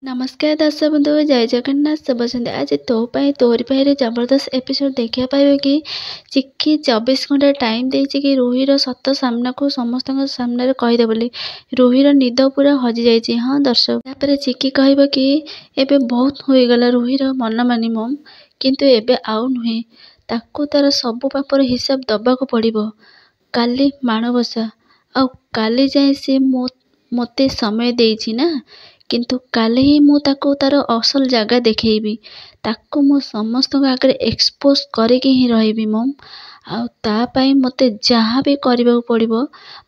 नमस्कार दर्शक बंधु जय जगन्नाथ शुभ संध्या। आज तो पाई तोरी पाई जबरदस्त एपिसोड देखा पाइबे कि चिक्की 24 घंटा टाइम देछि कि रुहीर सत सामना को समस्त सामने कहीदे बोली। रुहीर निद पूरा हजि जाइछि। हाँ दर्शक तापर चिक्की कहब कि एबे बहुत हो गला रुहीर मन मानी मम किंतु एबे आउ नुहे ताको तार सब पापर हिसाब दबाको पड़िबो। काली माणबसा आ काली जाए से मते समय देछि ना किंतु काले ही मु ताको तार असल जगह देखैबी ताको मु समस्त आगे एक्सपोज करके ही रहिबी मम आ ता पाई मते जहाँ भी करबा पड़िबो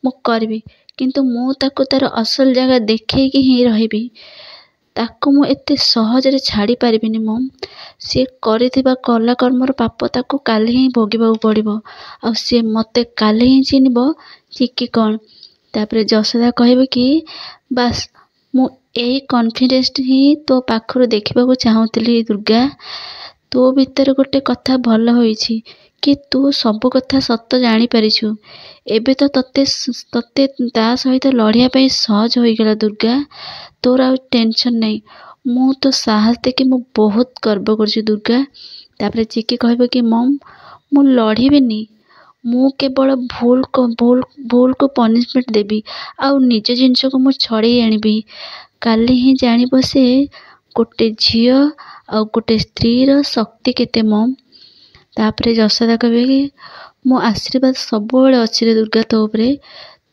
मु करबी किंतु मु ताको तार असल जगह देखैके ही रहिबी ताको मु एते सहज रे छाड़ी पारिबिनी मम। से करिथिबा कला कर्मर पाप ताको काले ही भोगिबा पड़िबो आ से मते काले ही चिनिबो चिक्की कौन। तापर जशोदा कहबे कि बास मु यही कॉन्फिडेंस ही तो पाखरु देखा चाहूली दुर्गा तो भीतर गोटे कथा भल होईछि कि तू सब कथा सत जानी परिछु एबे तो तते तते ता सहित लड़िया पे सहज होई गला दुर्गा तोर आ टेंशन नहीं मु तो साहस देखि मु बहुत गर्व करछु दुर्गा। तापर चिक्की कहबे कि मम मु लड़ीबिनी मु केवल भूल को पनिशमेंट देबी आ निज जिनस को मु छड़े आनिबी काली ही जानिबो से गोटे झियो आ गोटे स्त्री रो शक्ति केते मम। तापर जशोदा कहबे कि मो आशीर्वाद सब बेले अछि रे दुर्गा तो उपरे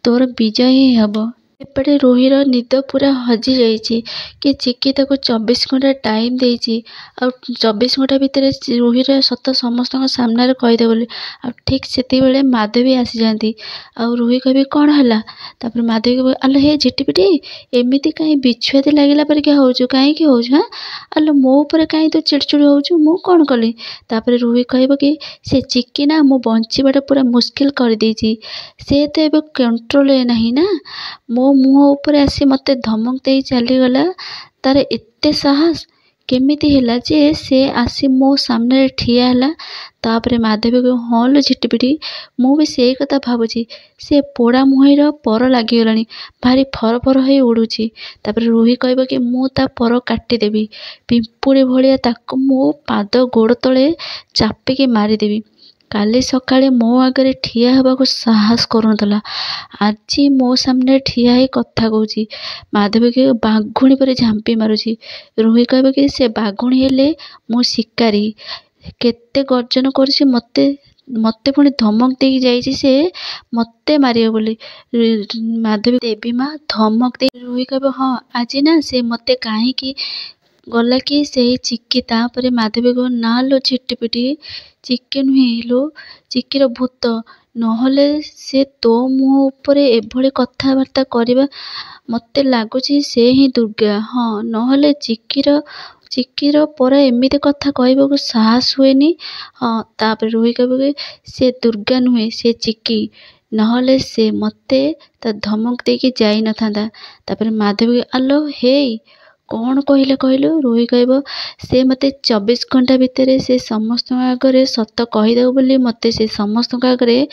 तोर विजय ही हबो। एपटे रुहीर निद पूरा हजि जाइछि कि चिक्की ताको 24 घंटा टाइम देछि आ 24 घंटा भितर रुहीर सत समस्त सामने कहीदे बोली आ ठीक सेती बेले माधवी आसी जाती आ रुही कहबे कौन हला तापर माधवी कहबे आलो हे झिटिपिटी एमिति काई बिछुआती लागिला पर क्या होजु काई कि होजु। हाँ आलो मो ऊपर काई तो चिड़चिड़ी होजु मु कौन कली तापर रुही कहबो कि से चिक्की ना मो बंचिबाटा पूरा मुश्किल कर देछि से तो एबे कंट्रोल नाही ना मो मुह ऊपर आसी मते धमक दे चली गला तार एते साहस केमिति हैला जे से आसी मो सामने ठिया हैला। तापर माधवी को हाँ लो झिटिपिटी मु भी से कथा भाबुची से पोड़ा मुहईर पर लागी गलानी भारी फर फर होई उड़ुची। तापर रुही कहबो कि मु ता पर काटी देबी पिंपुड़ी भलिया ताको मो पाद गोड़ तले चापिकी मारी देबी। काली सकाळे मो आगे ठिया हवा को साहस करनतला आज मो सामने ठिया ही कथा कहूची माधवी के बाघुणी पर झांपी मारुची। रुही कहबे कि से बाघुणी हेले मो शिकारी केते गर्जन करछि मते मते पुणी धमक देकी जाइछि से मते मारियो बोली माधवी देवी माँ धमक दे रुही कहबे हाँ आज ना से मते काहे की गला कि से चिक्की तापर माधवी को ना लो झिटिपिटी चिक्की नुहे लो चिक्कीर भूत नहले से तो मुह ऊपर एभली कथबार्ता करबा मते लागुची से ही दुर्गा। हाँ नहले चिक्कीर पर एमिति कथा कहबाकू साहस हुएनी। हाँ तापर रुही कहबे से दुर्गा नुहे से चिक्की नहले से मते ता धमक देकी जाई न थांदा। तापर माधवी आलो हे कौन कहले कहलु रुही कहबो से मते 24 घंटा भितर से समस्त आगे सत कहीदेव बोली मते से समस्त आगे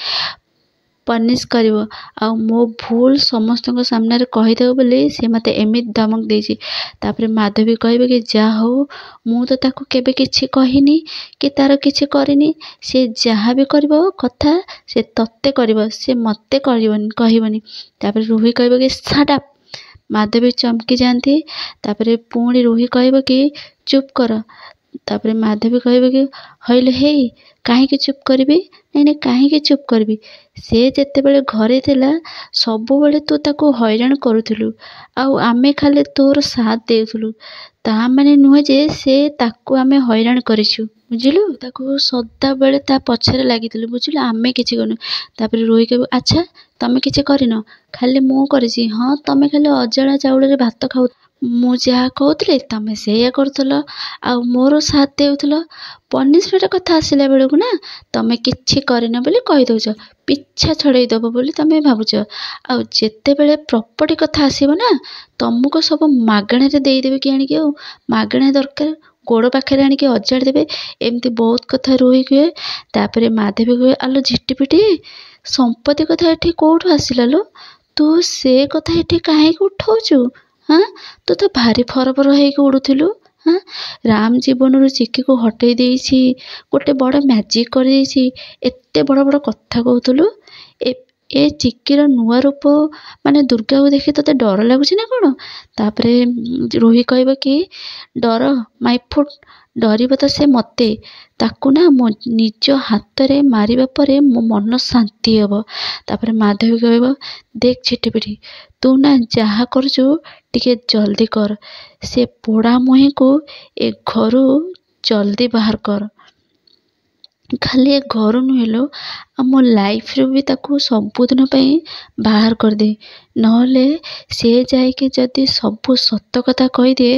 पनिश करिवो आ मो भूल समस्त सामने कहीदेव बोली से मते एमित धमक देछि। तापर माधवी कहबे कि जा हो मु तो ताको केबे किछि कहिनी कि तार किछि करिनी से जहाँ भी करबो कथा से तत्ते करबो से मते कहिबनी। तापर रुही कहबे कि शट अप माधवी चमकी जाती। तापर पुणी रुही कहबे कि चुप कर तापर माधवी कहबे कि हइले हे काहे चुप करबी नहीं काहे चुप करबी से जेते बेले घरे थिला सब बेले तू ताको हैरान करूथलु आउ आमे खाली तोर साथ देउथलु ता माने नुहे जे से ताको आमे हैरान करिछु बुझिलु ताको सदा बेले ता पछरे लागितलु बुझिलु आमे किछि करनु। तापर रोही कहबे अच्छा तमे किछि करिनो खाली मु करिछि। हाँ तमे खाली अजड़ा चाउल रे भात खाउ मु जहा कहूतले तमे सेया करथलो आ मोर साथ देउथलो पनिशमेंट कथा आसिला बेलकु ना तमे किछि करिनो बोली कहि दउछ पिछा छड़ाई दबो बोली तमे भाबुछ आ जेते बेले प्रॉपर्टी कथा आसीबो ना तमको सब मागणे रे देई देबे कि आनी के मागणे दरकार गोड़ पाखे आनिके अजाड़ देबे एमती बहुत कथा रुही कहे। तापर माधवी कहे आलो झिटिपिटी संपत्ति कथा एठी कोठु आसिला लो तू से कथा एठी काहे उठाउछु हाँ तू तो भारी फरफर ହେଇକି ଉଡ଼ୁଥିଲୁ। हाँ ରାମ ଜୀବନରୁ ଚିକିକୁ ହଟେଇ ଦେଇଛି, ଗୋଟେ ବଡ଼ ମ୍ୟାଜିକ୍ କରିଦେଇଛି, ଏତେ ବଡ଼ ବଡ଼ କଥା କହୁଥିଲୁ। ଏ ଚିକିର ନୂଆ ରୂପ ମାନେ ଦୁର୍ଗାକୁ ଦେଖି ତୋତେ ଡର ଲାଗୁଛି ନା କ'ଣ? ତାପରେ ରୋହି କହିବ କି ଡର ମାଇ ଫୁଟ୍, ଡରିବ ତ ସେ ମୋତେ, ତାକୁ ନା ମୋ ନିଜ ହାତରେ ମାରିବା ପରେ ମୋ ମନ ଶାନ୍ତି ହେବ। ତାପରେ ମାଧବୀ କହିବ ଦେଖ ଝିଟିପିଟି, ତୁ ନା ଯାହା କରୁଛୁ ଟିକେ ଜଲ୍ଦି କର, ସେ ପୋଡ଼ା ମୁହିଁକୁ ଏ ଘରୁ ଜଲ୍ଦି ବାହାର କର। ଖାଲି ଏ ଘରୁ ନୁହେଁ ଲୋ, ଆମ ଲାଇଫ୍ରୁ ବି ତାକୁ ସବୁଦିନ ପାଇଁ ବାହାର କରିଦେ। ନହେଲେ ସେ ଯାଇକି ଯଦି ସବୁ ସତ କଥା କହିଦିଏ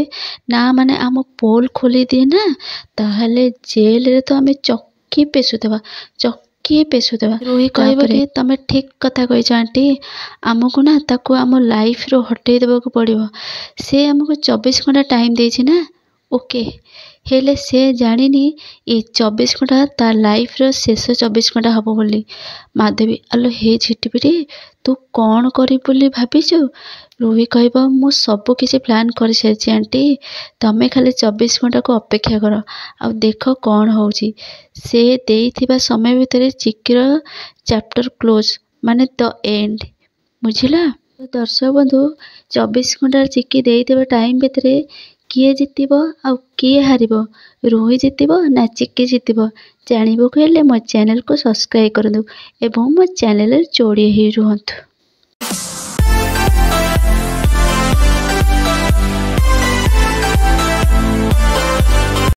ନା, ମାନେ ଆମ ପୋଲ୍ ଖୋଲିଦିଏ ନା, ତାହେଲେ ଜେଲରେ ତ ଆମେ ଚକି ପେଶୁଥିବା, ଚକି ପେଶୁଥିବା। ରୋହି କହିବ କି ତମେ ଠିକ୍ କଥା କହିଛ ଆଣ୍ଟି, ଆମକୁ ନା ତାକୁ ଆମ ଲାଇଫ୍ରୁ ହଟେଇ ଦେବାକୁ ପଡ଼ିବ। ସେ ଆମକୁ 24 ଘଣ୍ଟା ଟାଇମ୍ ଦେଇଛି ନା, ଓକେ, ହେଲେ ସେ ଜାଣିନି ଏ 24 ଘଣ୍ଟା ତା ଲାଇଫ୍ର ଶେଷ 24 ଘଣ୍ଟା ହେବ ବୋଲି। ମାଧବୀ ଆଲୋ ହେ ଝିଟିପିଟି, ତୁ କ'ଣ କରିବୁ ବୋଲି ଭାବିଛୁ? ରୋହି କହିବ ମୁଁ ସବୁ କିଛି ପ୍ଲାନ୍ କରିସାରିଛି ଆଣ୍ଟି, ତମେ ଖାଲି 24 ଘଣ୍ଟାକୁ ଅପେକ୍ଷା କର, ଆଉ ଦେଖ କ'ଣ ହେଉଛି। ସେ ଦେଇଥିବା ସମୟ ଭିତରେ ଚିକିର ଚାପ୍ଟର କ୍ଲୋଜ୍, ମାନେ ଦ ଏଣ୍ଡ, ବୁଝିଲ? ଦର୍ଶକ ବନ୍ଧୁ, 24 ଘଣ୍ଟାର ଚିକି ଦେଇଥିବା ଟାଇମ୍ ଭିତରେ କିଏ ଜିତିବ ଆଉ କିଏ ହାରିବ, ରୋହି ଜିତିବ ନା ଚିକି ଜିତିବ, ଜାଣିବାକୁ ହେଲେ ମୋ ଚ୍ୟାନେଲକୁ ସବସ୍କ୍ରାଇବ୍ କରନ୍ତୁ ଏବଂ ମୋ ଚ୍ୟାନେଲରେ ଯୋଡ଼ି ହୋଇ ରୁହନ୍ତୁ।